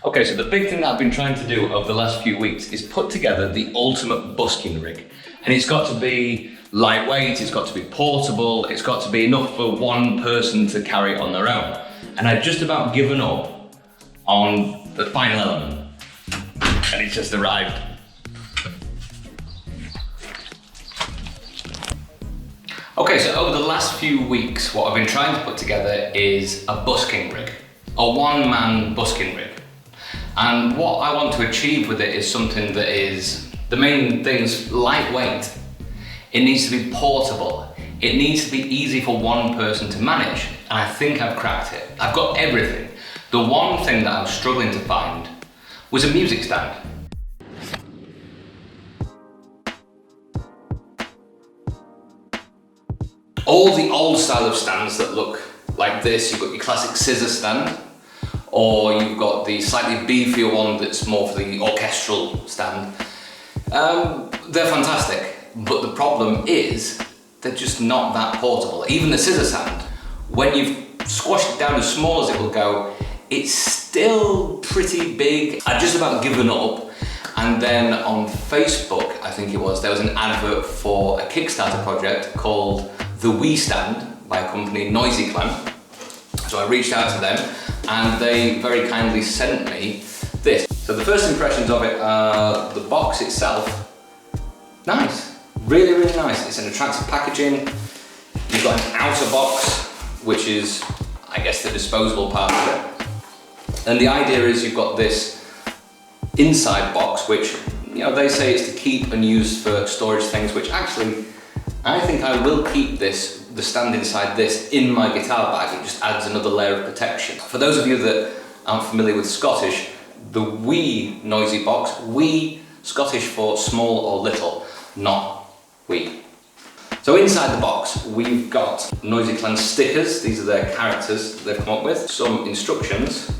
Okay, so the big thing that I've been trying to do over the last few weeks is put together the ultimate busking rig. And it's got to be lightweight, it's got to be portable, it's got to be enough for one person to carry it on their own. And I'd just about given up on the final element. And it's just arrived. Okay, so over the last few weeks, what I've been trying to put together is a busking rig, a one-man busking rig. And what I want to achieve with it is something that is, the main thing's lightweight. It needs to be portable. It needs to be easy for one person to manage. And I think I've cracked it. I've got everything. The one thing that I was struggling to find was a music stand. All the old style of stands that look like this, you've got your classic scissor stand, or you've got the slightly beefier one that's more for the orchestral stand. They're fantastic, but the problem is they're just not that portable. Even the scissor stand, when you've squashed it down as small as it will go, it's still pretty big. I'd just about given up. And then on Facebook, I think it was, there was an advert for a Kickstarter project called The Wii Stand by a company, Noisy Clan. So I reached out to them and they very kindly sent me this. So the first impressions of it are the box itself. Nice, really, really nice. It's an attractive packaging. You've got an outer box, which is, I guess, the disposable part of it. And the idea is you've got this inside box, which, you know, they say is to keep and use for storage things, which actually, I think I will keep this, the stand inside this, in my guitar bag. It just adds another layer of protection. For those of you that aren't familiar with Scottish, the wee noisy box, wee, Scottish for small or little, not wee. So inside the box, we've got Noisy Clan stickers. These are their characters that they've come up with, some instructions,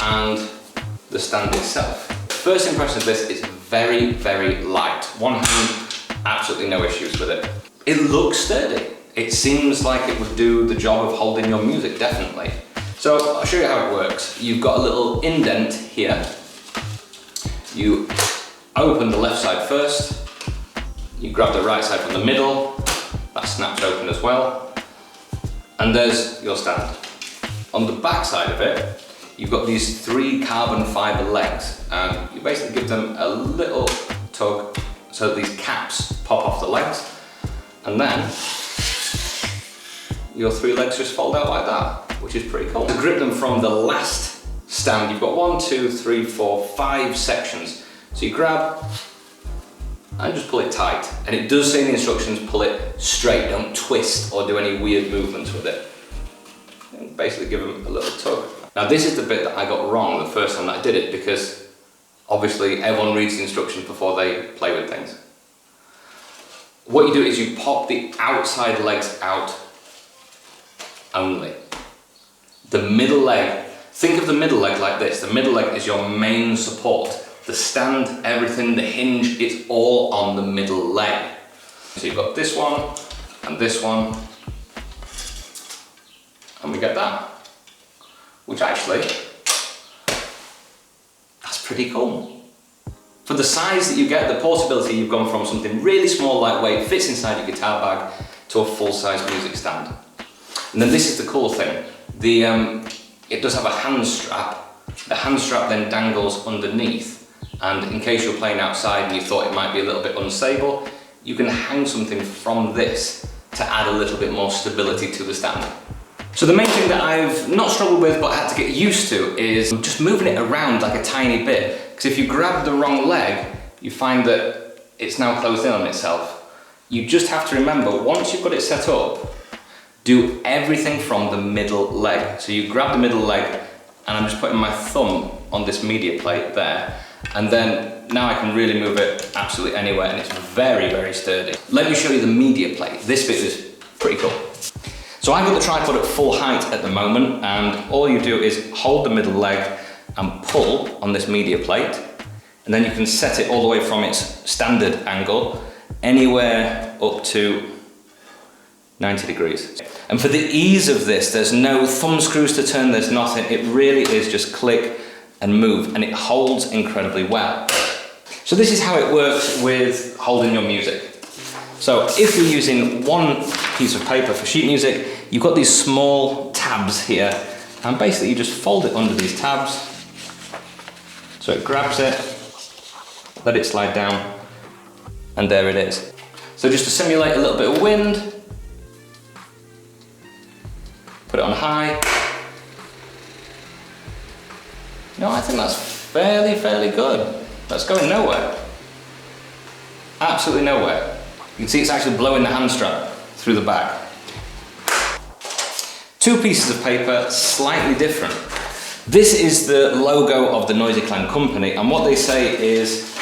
and the stand itself. First impression of this is very, very light. One hand, absolutely no issues with it. It looks sturdy. It seems like it would do the job of holding your music, definitely. So I'll show you how it works. You've got a little indent here. You open the left side first. You grab the right side from the middle. That snaps open as well. And there's your stand. On the back side of it, you've got these 3 carbon fibre legs, and you basically give them a little tug so that these caps pop off the legs, and then your 3 legs just fold out like that, which is pretty cool. To grip them from the last stand, you've got 1, 2, 3, 4, 5 sections. So you grab and just pull it tight, and it does say in the instructions, pull it straight, don't twist or do any weird movements with it. And basically give them a little tug. Now this is the bit that I got wrong the first time that I did it, because obviously everyone reads the instructions before they play with things. What you do is you pop the outside legs out only. The middle leg, think of the middle leg like this. The middle leg is your main support. The stand, everything, the hinge, it's all on the middle leg. So you've got this one and this one, and we get that. Which actually, that's pretty cool. For the size that you get, the portability, you've gone from something really small, lightweight, fits inside your guitar bag, to a full-size music stand. And then this is the cool thing. It does have a hand strap. The hand strap then dangles underneath, and in case you're playing outside and you thought it might be a little bit unstable, you can hang something from this to add a little bit more stability to the stand. So the main thing that I've not struggled with but had to get used to is just moving it around like a tiny bit. Because if you grab the wrong leg, you find that it's now closed in on itself. You just have to remember, once you've got it set up, do everything from the middle leg. So you grab the middle leg, and I'm just putting my thumb on this media plate there, and then now I can really move it absolutely anywhere, and it's very, very sturdy. Let me show you the media plate. This bit is pretty cool. So I've got the tripod at full height at the moment, and all you do is hold the middle leg and pull on this media plate, and then you can set it all the way from its standard angle anywhere up to 90 degrees. And for the ease of this, there's no thumb screws to turn, there's nothing. It really is just click and move, and it holds incredibly well. So this is how it works with holding your music. So if you're using one piece of paper for sheet music, you've got these small tabs here, and basically you just fold it under these tabs, so it grabs it, let it slide down, and there it is. So just to simulate a little bit of wind, put it on high. No, I think that's fairly good. That's going nowhere. Absolutely nowhere. You can see it's actually blowing the hand strap through the back. Two pieces of paper, slightly different. This is the logo of the Noisy Clown company, and what they say is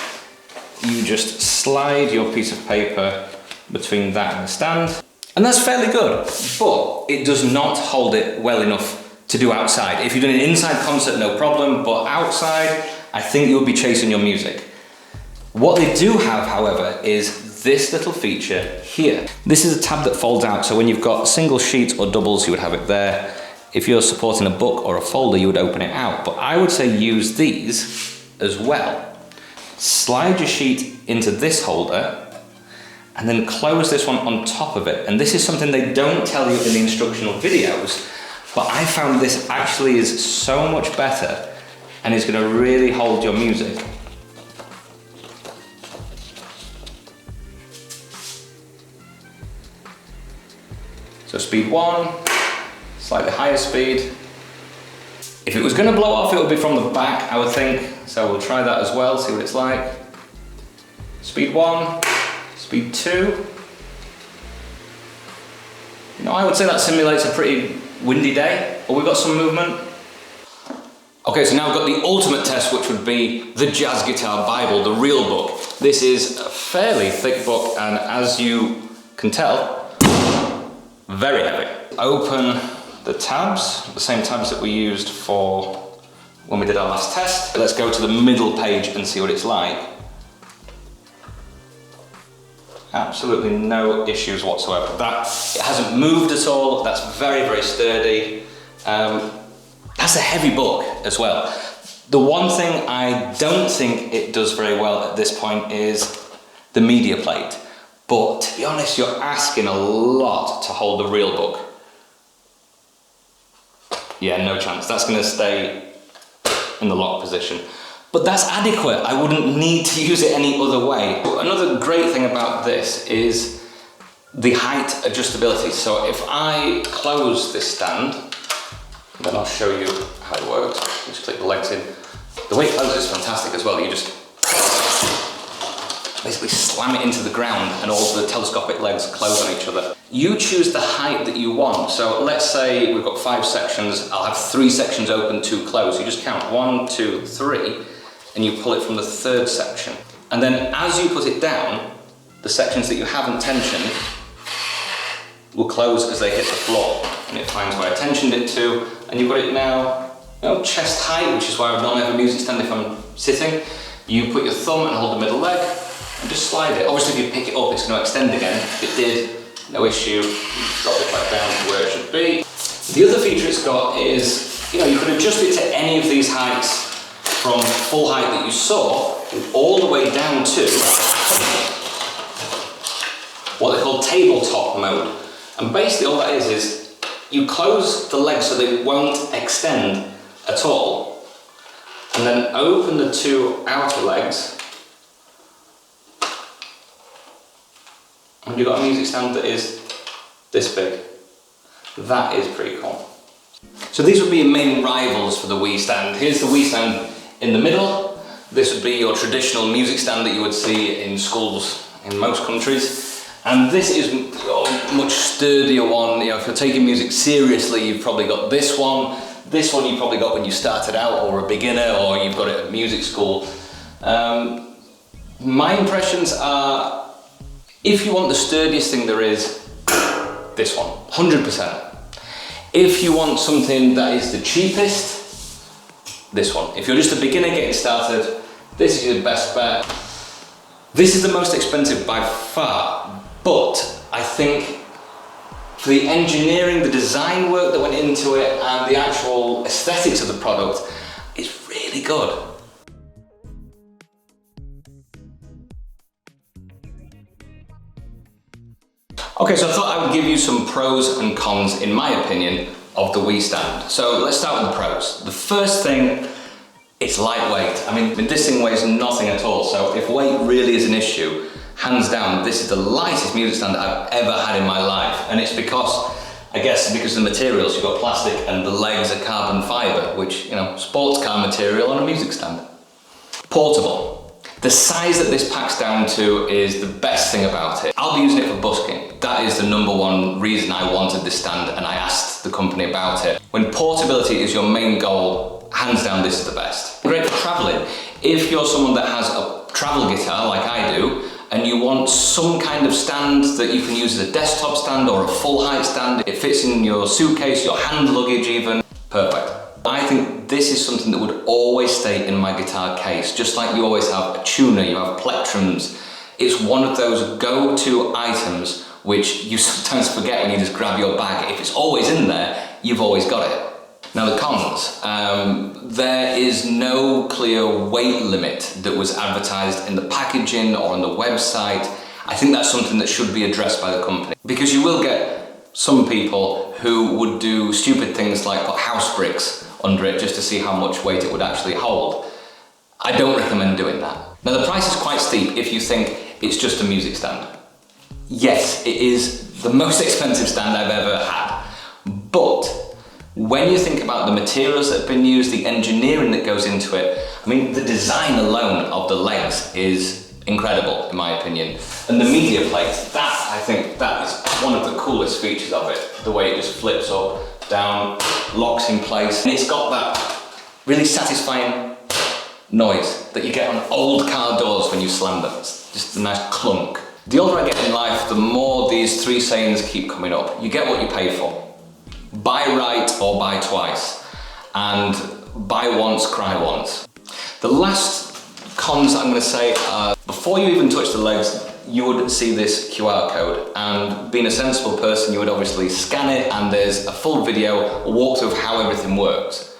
you just slide your piece of paper between that and the stand, and that's fairly good, but it does not hold it well enough to do outside. If you're doing an inside concert, no problem, but outside, I think you'll be chasing your music. What they do have, however, is this little feature here. This is a tab that folds out, so when you've got single sheets or doubles, you would have it there. If you're supporting a book or a folder, you would open it out, but I would say use these as well. Slide your sheet into this holder, and then close this one on top of it. And this is something they don't tell you in the instructional videos, but I found this actually is so much better and is gonna really hold your music. So speed 1, slightly higher speed. If it was gonna blow off, it would be from the back, I would think. So we'll try that as well, see what it's like. Speed 1, speed 2. You know, I would say that simulates a pretty windy day, but we've got some movement. Okay, so now I've got the ultimate test, which would be the Jazz Guitar Bible, the real book. This is a fairly thick book, and as you can tell, very heavy. Open the tabs, the same tabs that we used for when we did our last test. Let's go to the middle page and see what it's like. Absolutely no issues whatsoever. It hasn't moved at all. That's very sturdy. That's a heavy book as well. The one thing I don't think it does very well at this point is the media plate. But to be honest, you're asking a lot to hold the real book. Yeah, no chance. That's going to stay in the lock position. But that's adequate. I wouldn't need to use it any other way. Another great thing about this is the height adjustability. So if I close this stand, then I'll show you how it works. Just click the legs in. The way it closes is fantastic as well. You just basically slam it into the ground and all the telescopic legs close on each other. You choose the height that you want. So let's say we've got 5 sections. I'll have 3 sections open, 2 closed. You just count 1, 2, 3, and you pull it from the 3rd section. And then as you put it down, the sections that you haven't tensioned will close as they hit the floor. And it finds where I tensioned it to, and you've got it now, chest height, which is why I normally have a music stand if I'm sitting. You put your thumb and hold the middle leg, and just slide it. Obviously if you pick it up, it's going to extend again. If it did, no issue. Drop it back down to where it should be. The other feature it's got is, you could adjust it to any of these heights from full height that you saw, all the way down to what they call tabletop mode. And basically all that is you close the legs so they won't extend at all, and then open the 2 outer legs, and you've got a music stand that is this big. That is pretty cool. So these would be your main rivals for the Wii stand. Here's the Wii stand in the middle. This would be your traditional music stand that you would see in schools in most countries. And this is a much sturdier one. If you're taking music seriously, you've probably got this one. This one you probably got when you started out, or a beginner, or you've got it at music school. My impressions are, if you want the sturdiest thing there is, this one, 100%. If you want something that is the cheapest, this one. If you're just a beginner getting started, this is your best bet. This is the most expensive by far, but I think for the engineering, the design work that went into it, and the actual aesthetics of the product, it's really really good. Okay, so I thought I would give you some pros and cons, in my opinion, of the Wii stand. So let's start with the pros. The first thing, it's lightweight. I mean, this thing weighs nothing at all, so if weight really is an issue, hands down, this is the lightest music stand I've ever had in my life. And it's because, I guess, because of the materials. You've got plastic and the legs are carbon fiber, which, you know, sports car material on a music stand. Portable. The size that this packs down to is the best thing about it. I'll be using it for busking. That is the number one reason I wanted this stand, and I asked the company about it. When portability is your main goal, hands down, this is the best. Great for traveling. If you're someone that has a travel guitar like I do, and you want some kind of stand that you can use as a desktop stand or a full height stand, it fits in your suitcase, your hand luggage even, perfect. I think this is something that would always stay in my guitar case, just like you always have a tuner, you have plectrums. It's one of those go-to items which you sometimes forget when you just grab your bag. If it's always in there, you've always got it. Now the cons, there is no clear weight limit that was advertised in the packaging or on the website. I think that's something that should be addressed by the company, because you will get some people who would do stupid things like put house bricks under it just to see how much weight it would actually hold. I don't recommend doing that. Now the price is quite steep if you think it's just a music stand. Yes, it is the most expensive stand I've ever had, but when you think about the materials that have been used, the engineering that goes into it, I mean, the design alone of the legs is incredible, in my opinion. And the media plate, that, I think, that is one of the coolest features of it. The way it just flips up, down, locks in place. And it's got that really satisfying noise that you get on old car doors when you slam them. It's just a nice clunk. The older I get in life, the more these three sayings keep coming up. You get what you pay for. Buy right or buy twice. And buy once, cry once. The last cons I'm going to say are, before you even touch the legs, you would see this QR code, and being a sensible person, you would obviously scan it, and there's a full video, a walkthrough of how everything works.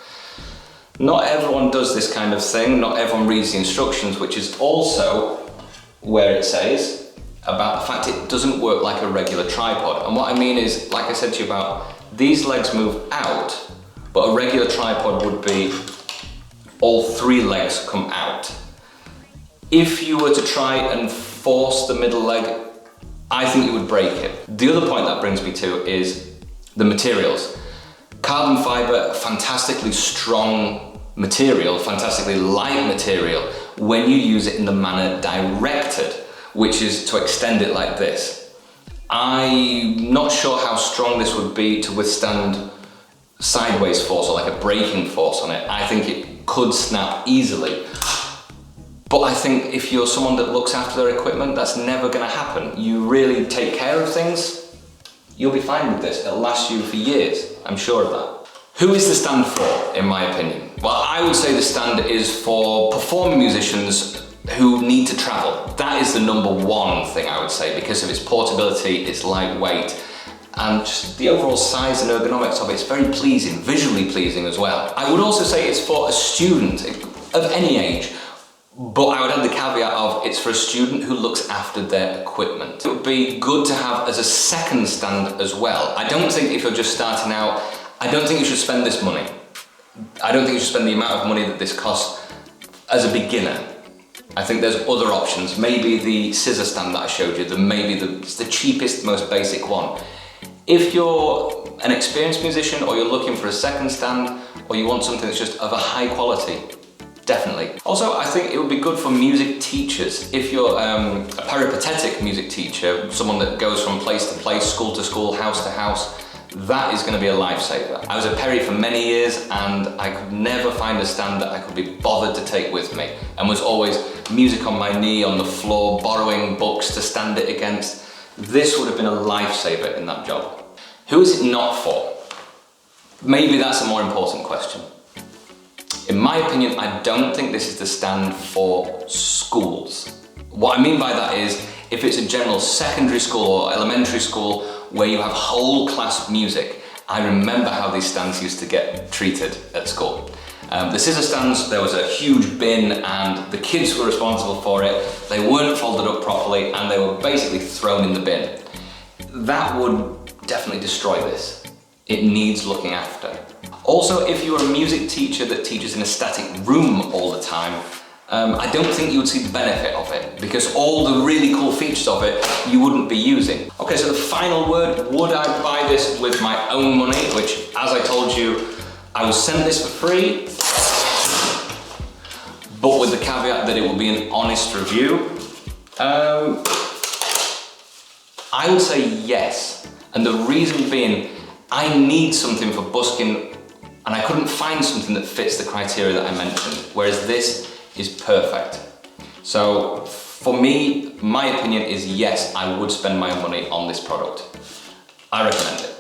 Not everyone does this kind of thing, not everyone reads the instructions, which is also where it says about the fact it doesn't work like a regular tripod. And what I mean is, like I said to you about, these legs move out, but a regular tripod would be all three legs come out. If you were to try and force the middle leg, I think you would break it. The other point that brings me to is the materials. Carbon fiber, fantastically strong material, fantastically light material, when you use it in the manner directed, which is to extend it like this. I'm not sure how strong this would be to withstand sideways force or like a braking force on it. I think it could snap easily. But I think if you're someone that looks after their equipment, that's never going to happen. You really take care of things, you'll be fine with this. It'll last you for years, I'm sure of that. Who is the stand for, in my opinion? Well, I would say the stand is for performing musicians who need to travel. That is the number one thing I would say, because of its portability, its lightweight, and just the overall size and ergonomics of it. It's very pleasing, visually pleasing as well. I would also say it's for a student of any age. But I would add the caveat of it's for a student who looks after their equipment. It would be good to have as a second stand as well. I don't think if you're just starting out, I don't think you should spend this money. I don't think you should spend the amount of money that this costs as a beginner. I think there's other options. Maybe the scissor stand that I showed you, maybe the cheapest, most basic one. If you're an experienced musician, or you're looking for a second stand, or you want something that's just of a high quality, definitely. Also, I think it would be good for music teachers. If you're a peripatetic music teacher, someone that goes from place to place, school to school, house to house, that is going to be a lifesaver. I was a peri for many years, and I could never find a stand that I could be bothered to take with me, and was always music on my knee, on the floor, borrowing books to stand it against. This would have been a lifesaver in that job. Who is it not for? Maybe that's a more important question. In my opinion, I don't think this is the stand for schools. What I mean by that is, if it's a general secondary school or elementary school where you have whole class music, I remember how these stands used to get treated at school. The scissor stands, there was a huge bin and the kids were responsible for it. They weren't folded up properly and they were basically thrown in the bin. That would definitely destroy this. It needs looking after. Also, if you're a music teacher that teaches in a static room all the time, I don't think you would see the benefit of it, because all the really cool features of it you wouldn't be using. Okay, so the final word, would I buy this with my own money? Which, as I told you, I was sent this for free, but with the caveat that it will be an honest review. I would say yes, and the reason being, I need something for busking and I couldn't find something that fits the criteria that I mentioned, whereas this is perfect. So for me, my opinion is yes, I would spend my money on this product. I recommend it.